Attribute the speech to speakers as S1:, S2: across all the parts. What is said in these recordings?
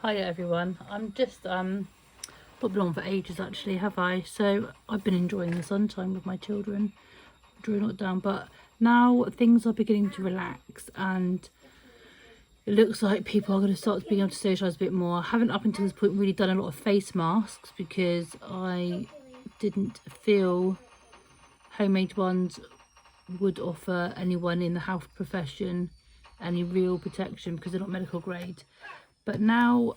S1: Hiya everyone. I'm just not been on for ages actually, have I? So I've been enjoying the sunshine with my children during lockdown, but now things are beginning to relax and it looks like people are going to start being able to socialise a bit more. I haven't up until this point really done a lot of face masks because I didn't feel homemade ones would offer anyone in the health profession any real protection because they're not medical grade. But now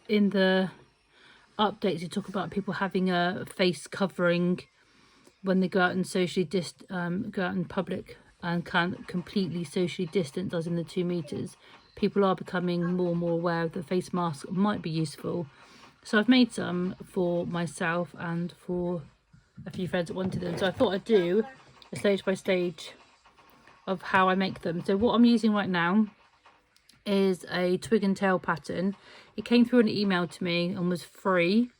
S1: in the updates you talk about people having a face covering when they go out and go out in public and can't completely socially distance, as in the 2 meters. People are becoming more and more aware that face mask might be useful. So I've made some for myself and for a few friends that wanted them. So I thought I'd do a stage by stage of how I make them. So what I'm using right now is a twig and tail pattern. It came through an email to me and was free,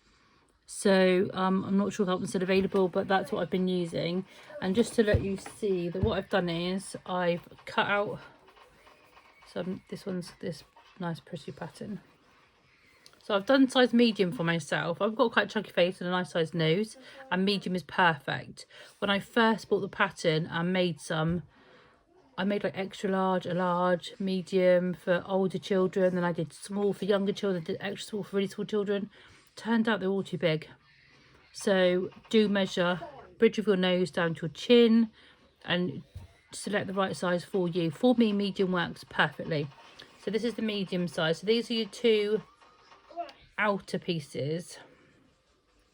S1: so I'm not sure if that one's still available, but that's what I've been using. And just to let you see that what I've done is I've cut out some, this nice pretty pattern. So I've done size medium for myself. I've got quite a chunky face and a nice sized nose, and medium is perfect. When I first bought the pattern and made some, I made like extra large, a large, medium for older children. Then I did small for younger children, did extra small for really small children. Turned out they're all too big. So do measure bridge of your nose down to your chin and select the right size for you. For me, medium works perfectly. So this is the medium size. So these are your 2 outer pieces,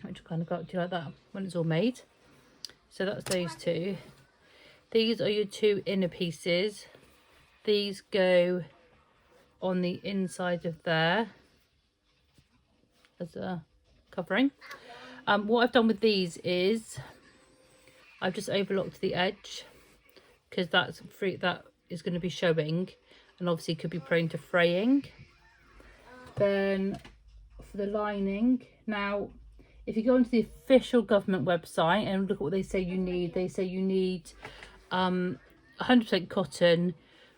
S1: which will kind of go up to you like that when it's all made. So that's those 2. These are your 2 inner pieces. These go on the inside of there as a covering. What I've done with these is I've just overlocked the edge because that's free, that is going to be showing and obviously could be prone to fraying. Then for the lining, now if you go onto the official government website and look at what they say you need, they say you need 100% cotton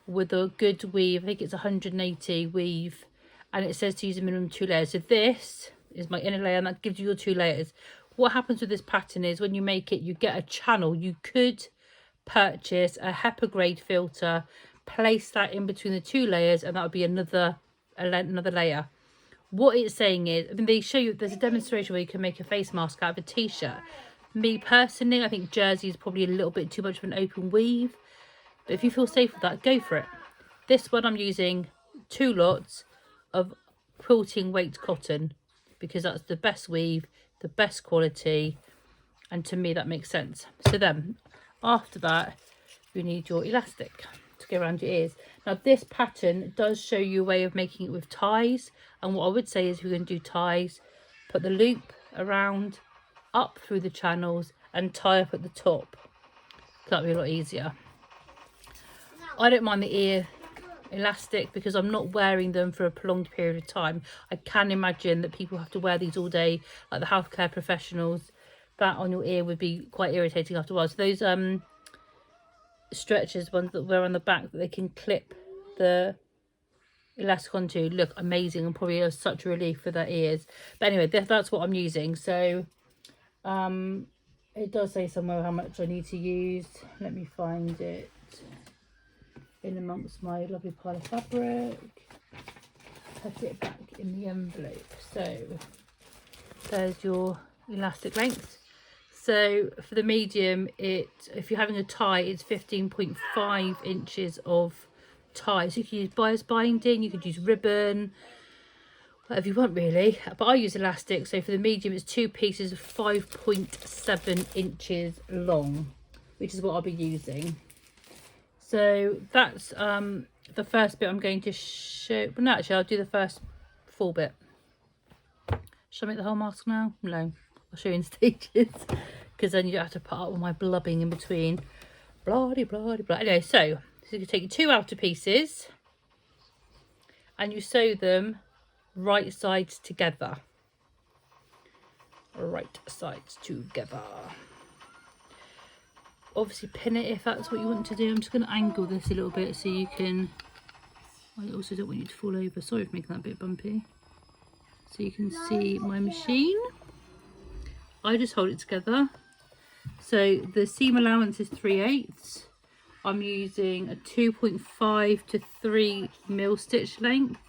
S1: with a good weave. I think it's 180 weave, and it says to use a minimum 2 layers. So this is my inner layer and that gives you your 2 layers. What happens with this pattern is when you make it, you get a channel. You could purchase a HEPA grade filter, place that in between the 2 layers, and that would be another layer. What it's saying is, I mean, they show you, there's a demonstration where you can make a face mask out of a t-shirt. Me personally, I think jersey is probably a little bit too much of an open weave, but if you feel safe with that, go for it. This one I'm using 2 lots of quilting weight cotton because that's the best weave, the best quality, and to me that makes sense. So then after that you need your elastic to go around your ears. Now this pattern does show you a way of making it with ties, and what I would say is if you're going to do ties, put the loop around up through the channels and tie up at the top. That'll be a lot easier. I don't mind the ear elastic because I'm not wearing them for a prolonged period of time. I can imagine that people have to wear these all day, like the healthcare professionals. That on your ear would be quite irritating after a while. So those stretchers, ones that wear on the back that they can clip the elastic onto, look amazing and probably such a relief for their ears. But anyway, that's what I'm using. So it does say somewhere how much I need to use. Let me find it in amongst my lovely pile of fabric. Put it back in the envelope. So there's your elastic length. So for the medium, if you're having a tie, it's 15.5 inches of tie. So you can use bias binding, you could use ribbon, whatever you want really, but I use elastic. So for the medium, it's 2 pieces of 5.7 inches long, which is what I'll be using. So that's the first bit I'm going to show. Well, no, actually I'll do the first full bit. Should I make the whole mask now? No, I'll show you in stages because then you don't have to put up with my blubbing in between. Blah de blah de blah. Anyway, so you can take your 2 outer pieces and you sew them right sides together. Right sides together. Obviously pin it if that's what you want to do. I'm just going to angle this a little bit so you can I also don't want you to fall over. Sorry for making that a bit bumpy. So you can see my machine. I just hold it together. So the seam allowance is 3/8. I'm using a 2.5 to 3 mil stitch length.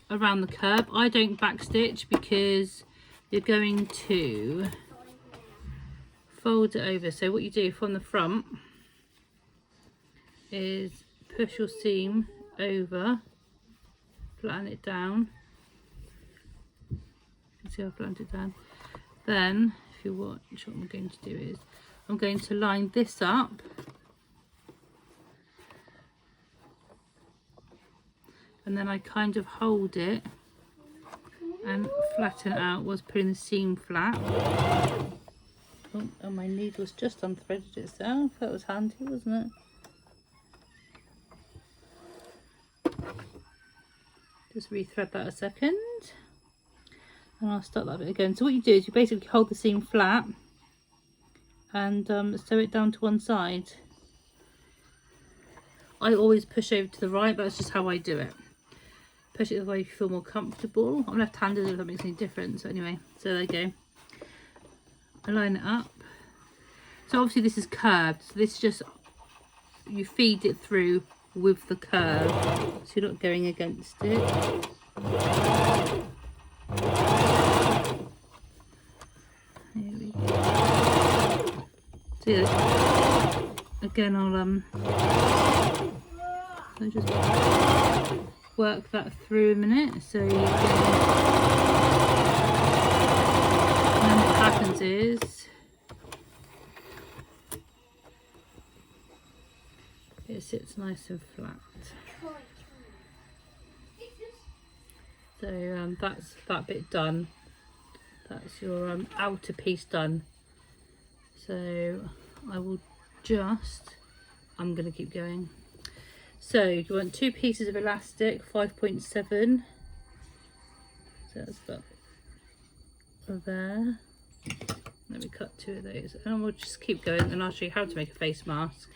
S1: Around the curve. I don't backstitch because you're going to fold it over. So what you do from the front is push your seam over, flatten it down. You can see I've flattened it down. Then if you watch, what I'm going to do is I'm going to line this up and then I kind of hold it and flatten it out whilst putting the seam flat. Oh, and my needle's just unthreaded itself. That was handy, wasn't it? Just rethread that a second. And I'll start that bit again. So what you do is you basically hold the seam flat and sew it down to one side. I always push over to the right, that's just how I do it. Push it the way you feel more comfortable. I'm left-handed if that makes any difference. So anyway, so there you go. I line it up. So obviously this is curved. So this just, you feed it through with the curve. So you're not going against it. Here we go. So yeah, again I'll so just work that through a minute so you can, and then what happens is it sits nice and flat. So that's that bit done. That's your outer piece done. So I will just, I'm going to keep going. So you want 2 pieces of elastic, 5.7. So that's that there. Let me cut 2 of those and we'll just keep going and I'll show you how to make a face mask.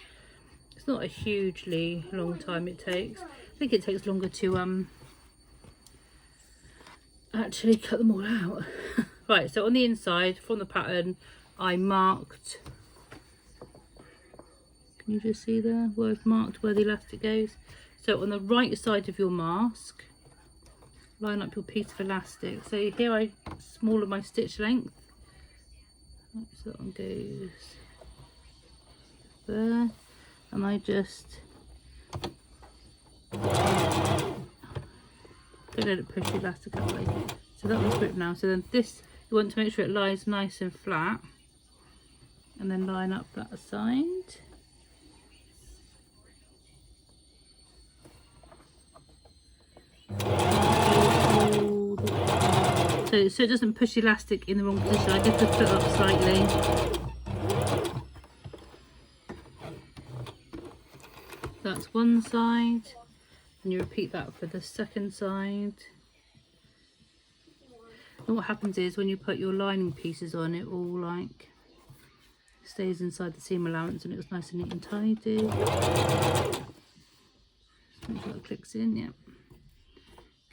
S1: It's not a hugely long time it takes. I think it takes longer to actually cut them all out. Right, so on the inside from the pattern I marked, can you just see there where I've marked where the elastic goes? So on the right side of your mask, line up your piece of elastic. So here I smaller my stitch length. So that one goes there. And I just don't let it push the elastic out away. So that one's ripped now. So then this, you want to make sure it lies nice and flat. And then line up that side. So it doesn't push the elastic in the wrong position. I just put it up slightly. That's one side, and you repeat that for the second side. And what happens is when you put your lining pieces on, it all like stays inside the seam allowance and it was nice and neat and tidy. Just make sure it clicks in, yeah.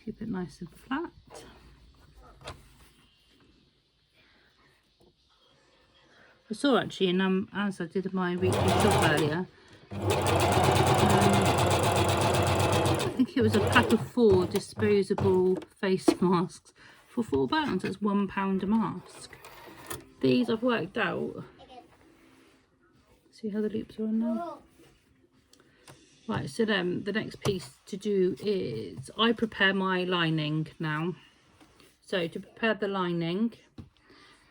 S1: Keep it nice and flat. I saw actually, and as I did my weekly shop earlier, I think it was a pack of 4 disposable face masks for £4. That's £1 a mask. These I've worked out. See how the loops are on now? Right, so then the next piece to do is I prepare my lining now. So to prepare the lining,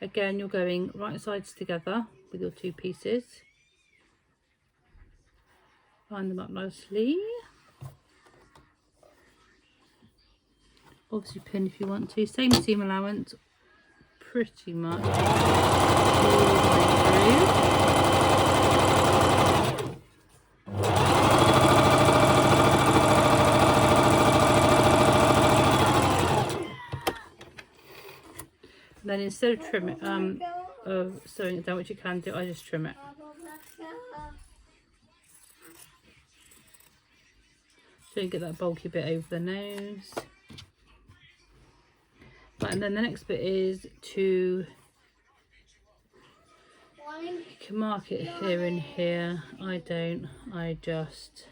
S1: again you're going right sides together with your 2 pieces. Line them up nicely. Obviously pin if you want to. Same seam allowance, pretty much all the way through. Then instead of of sewing it down, which you can do, I just trim it. So you get that bulky bit over the nose. Right, and then the next bit is to, you can mark it here and here. I don't, I just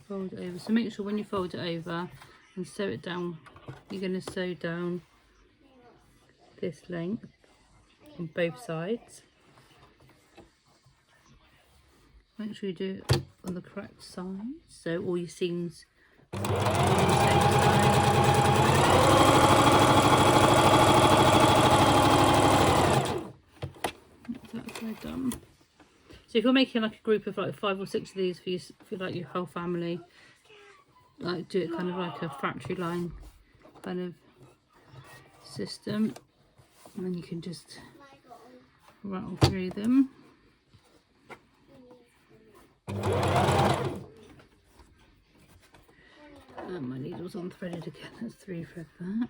S1: fold it over. So make sure when you fold it over and sew it down, you're going to sew down this length on both sides. Make sure you do it on the correct side, so all your seams are on the same side. That's all done. So if you're making like a group of like 5 or 6 of these for like your whole family, like do it kind of like a factory line kind of system, and then you can just rattle through them. And my needle's unthreaded again. Let's 3 thread that.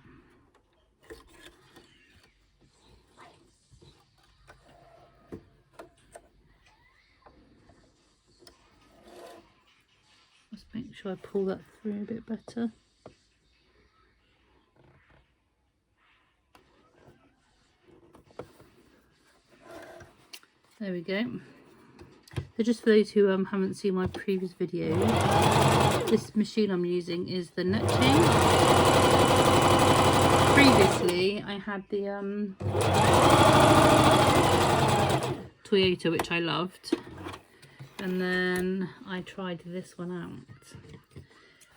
S1: Let's make sure I pull that through a bit better. There we go. So just for those who haven't seen my previous videos, this machine I'm using is the net chain. Previously I had the Toyota, which I loved, and then I tried this one out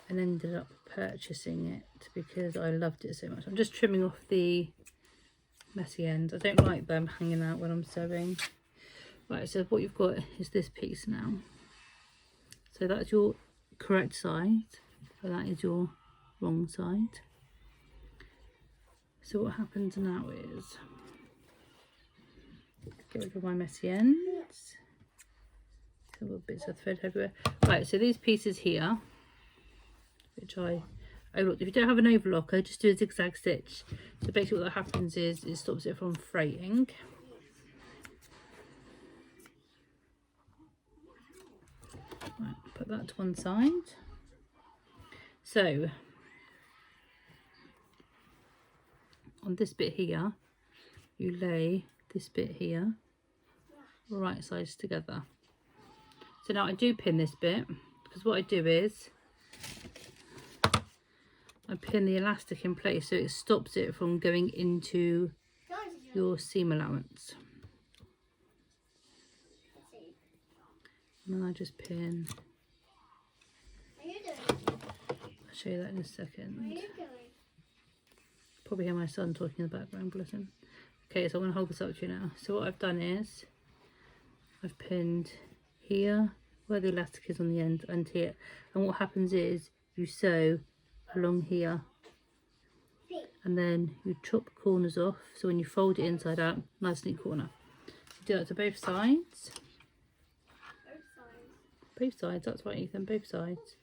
S1: and ended up purchasing it because I loved it so much. I'm just trimming off the messy ends. I don't like them hanging out when I'm sewing. Right, so what you've got is this piece now. So that's your correct side, and that is your wrong side. So what happens now is, get rid of my messy ends. A little bits of thread everywhere. Right, so these pieces here, which I overlocked. If you don't have an overlocker, just do a zigzag stitch. So basically what that happens is it stops it from fraying. Right, put that to one side. So on this bit here, you lay this bit here right sides together. So now I do pin this bit, because what I do is I pin the elastic in place so it stops it from going into your seam allowance. And then I just pin. I'll show you that in a second. Probably hear my son talking in the background, bless him. Okay, so I'm going to hold this up to you now. So what I've done is I've pinned here where the elastic is on the end and here, and what happens is you sew along here and then you chop corners off, so when you fold it inside out, nice neat corner. You do that to both sides. Both sides, that's right Ethan, both sides.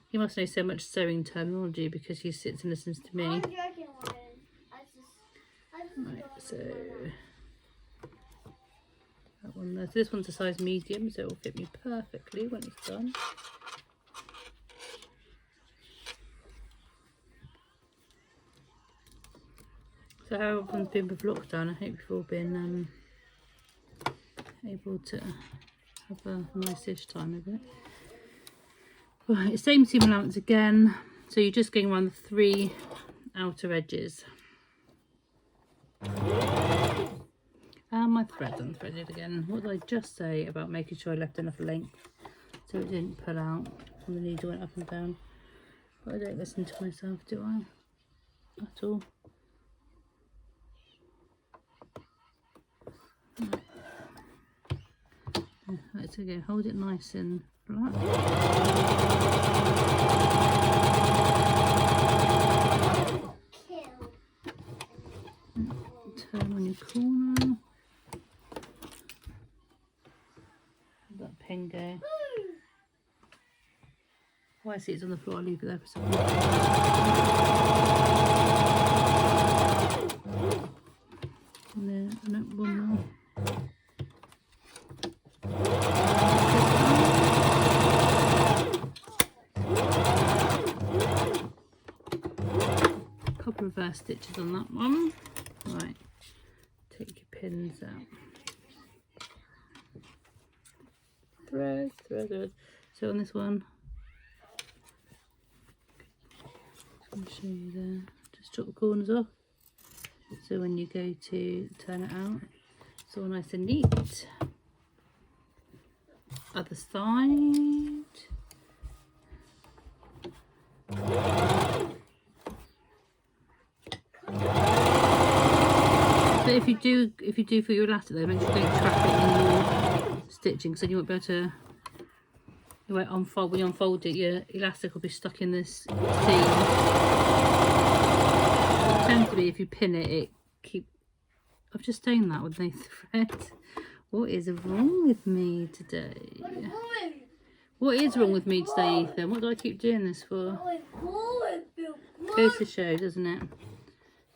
S1: He must know so much sewing terminology because he sits and listens to me. Right, so that one there. So this one's a size medium, so it will fit me perfectly when it's done. So how everyone's been with lockdown, I hope you've all been able to have a nice-ish time with it. Right, same seam allowance again. So you're just going around the 3 outer edges. And my thread's unthreaded again. What did I just say about making sure I left enough length so it didn't pull out when the needle went up and down? But I don't listen to myself, do I? At all. Right, so again, hold it nice and flat. Turn on your corner. Let that pin go. Oh, I see it's on the floor. I'll leave it there for a second. And then one more. Couple of reverse stitches on that one. Right, take your pins out. Thread. So on this one, I'm show you there. Just chop the corners off. So when you go to turn it out, it's all nice and neat. Other side. But if you do for your elastic though, make sure you don't trap it in your stitching, so you won't be able to. You won't unfold. When you unfold it, your elastic will be stuck in this seam. It tends to be if you pin it, I've just stained that with no thread. What is wrong with me today? What is wrong with me today, Ethan? What do I keep doing this for? Goes to show, doesn't it?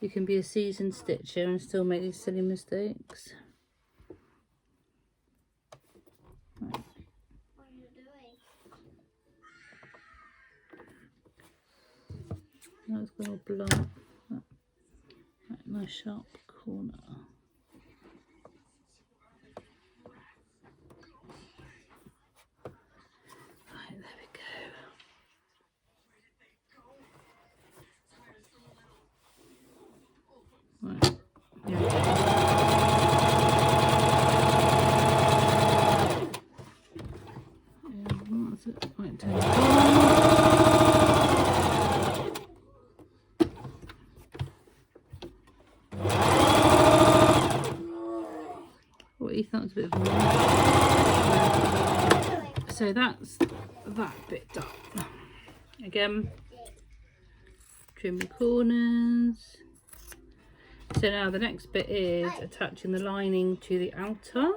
S1: You can be a seasoned stitcher and still make these silly mistakes. Right.
S2: What are you doing?
S1: Now it's going to blunt. Right, nice sharp corner. Right, there we go. Right, here we go. That's it. Right, turn it on. What you thought was a bit of a mess. So that's that bit done. Again, trim the corners. So now the next bit is attaching the lining to the outer.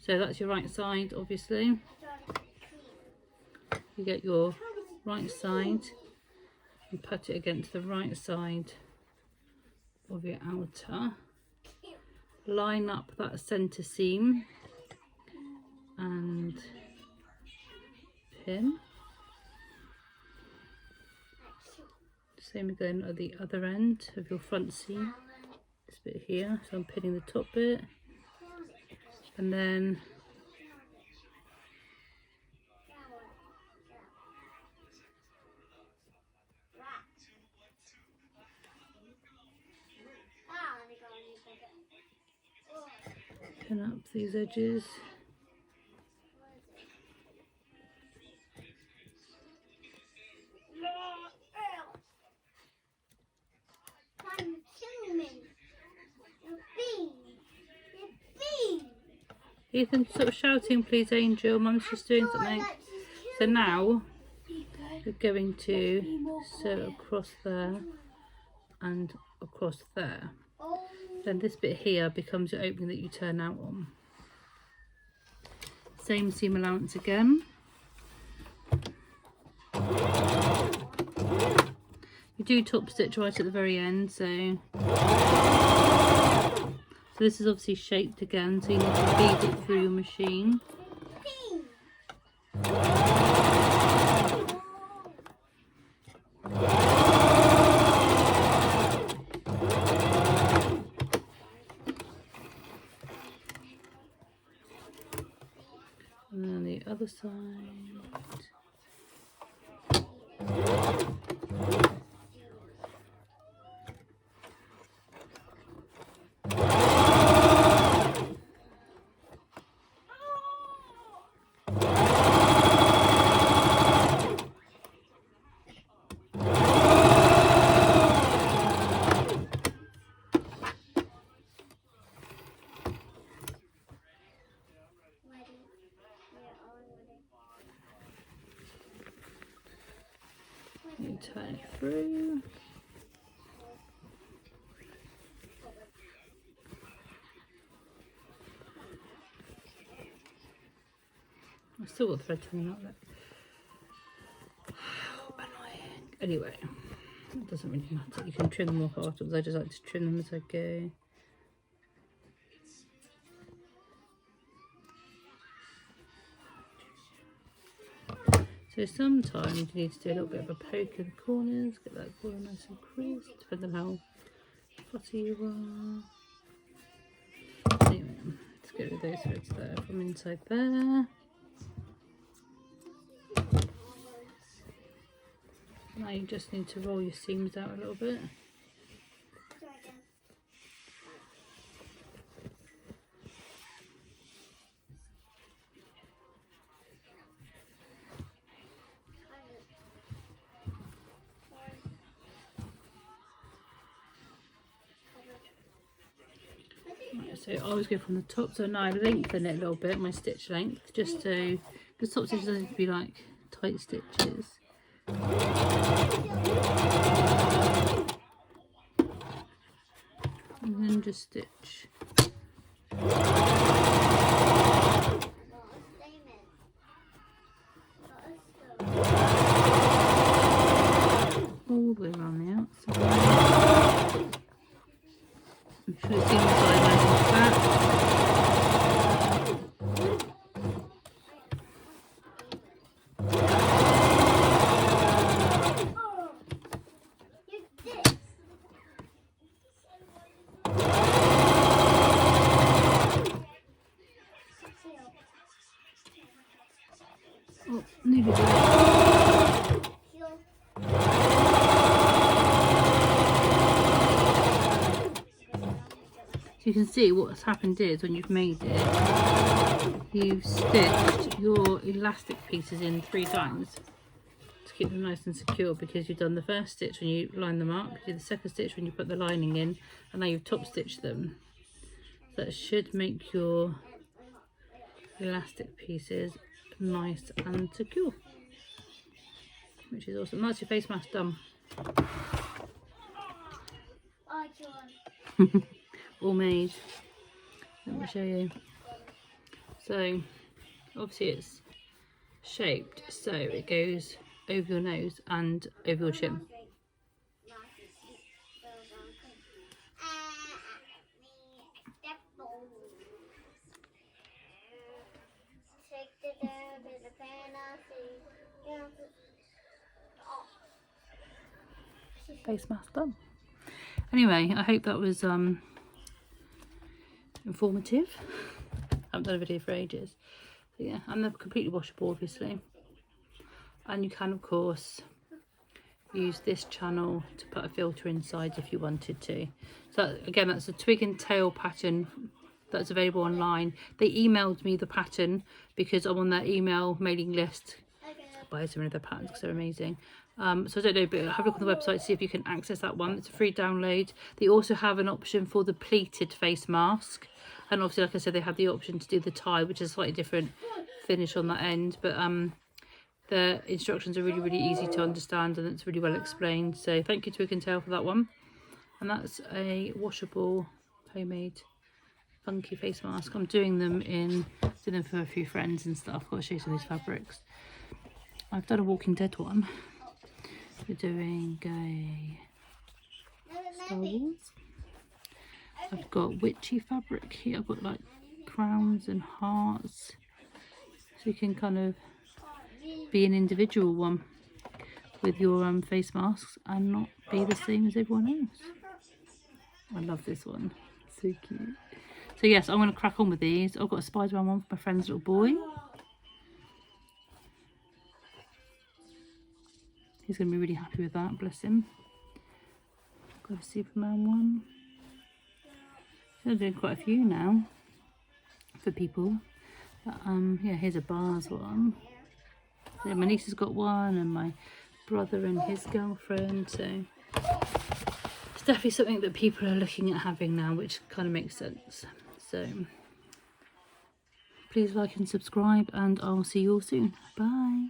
S1: So that's your right side, obviously. You get your right side and put it against the right side of your outer. Line up that centre seam and pin. Same again at the other end of your front seam. This bit here, so I'm pinning the top bit, and then pin up these edges. Ethan, stop shouting please, Angel. Mum's just doing something. So now we're going to sew across there and across there. Then this bit here becomes your opening that you turn out on. Same seam allowance again. You do top stitch right at the very end, so this is obviously shaped again, so you need to feed it through your machine. And then the other side. You turn it through. I've still got thread coming out there. anyway, it doesn't really matter. You can trim them off afterwards. I just like to trim them as I go. So sometimes you need to do a little bit of a poke in the corners, get that corner nice and crisp, depending on how fussy you are. Anyway, let's get rid of those threads there from inside there. Now you just need to roll your seams out a little bit. So I always go from the top, so now I lengthen it a little bit, my stitch length, just so, because top stitches doesn't need to be like tight stitches. And then just stitch. All the way around the outside. Make sure it's the inside nice and flat. Oh, nearly did it. So you can see what's happened is when you've made it, you've stitched your elastic pieces in 3 times to keep them nice and secure, because you've done the first stitch when you line them up, you did the second stitch when you put the lining in, and now you've top stitched them. So that should make your elastic pieces nice and secure, which is awesome. That's your face mask done. All made. Let me show you. So obviously it's shaped so it goes over your nose and over your chin. Face mask done. Anyway, I hope that was informative. I haven't done a video for ages. So yeah, and they're completely washable obviously. And you can of course use this channel to put a filter inside if you wanted to. So again, that's a twig and tail pattern that's available online. They emailed me the pattern because I'm on their email mailing list. Buy so many of their patterns because they're amazing. So I don't know, but have a look on the website, see if you can access that one. It's a free download. They also have an option for the pleated face mask, and obviously like I said, they have the option to do the tie, which is a slightly different finish on that end, but the instructions are really easy to understand, and it's really well explained. So thank you Twig and Tail for that one. And that's a washable homemade funky face mask. I'm doing them for a few friends and stuff. I've got to show you some of these fabrics. I've done a Walking Dead one. We're doing a Star Wars. I've got witchy fabric here. I've got like crowns and hearts, so you can kind of be an individual one with your face masks and not be the same as everyone else. I love this one, so cute. So yes, I'm going to crack on with these. I've got a Spider-Man one for my friend's little boy. He's going to be really happy with that, bless him. Got a Superman one. I'm doing quite a few now for people. But yeah, here's a bars one. So my niece has got one, and my brother and his girlfriend. So it's definitely something that people are looking at having now, which kind of makes sense. So please like and subscribe, and I'll see you all soon. Bye.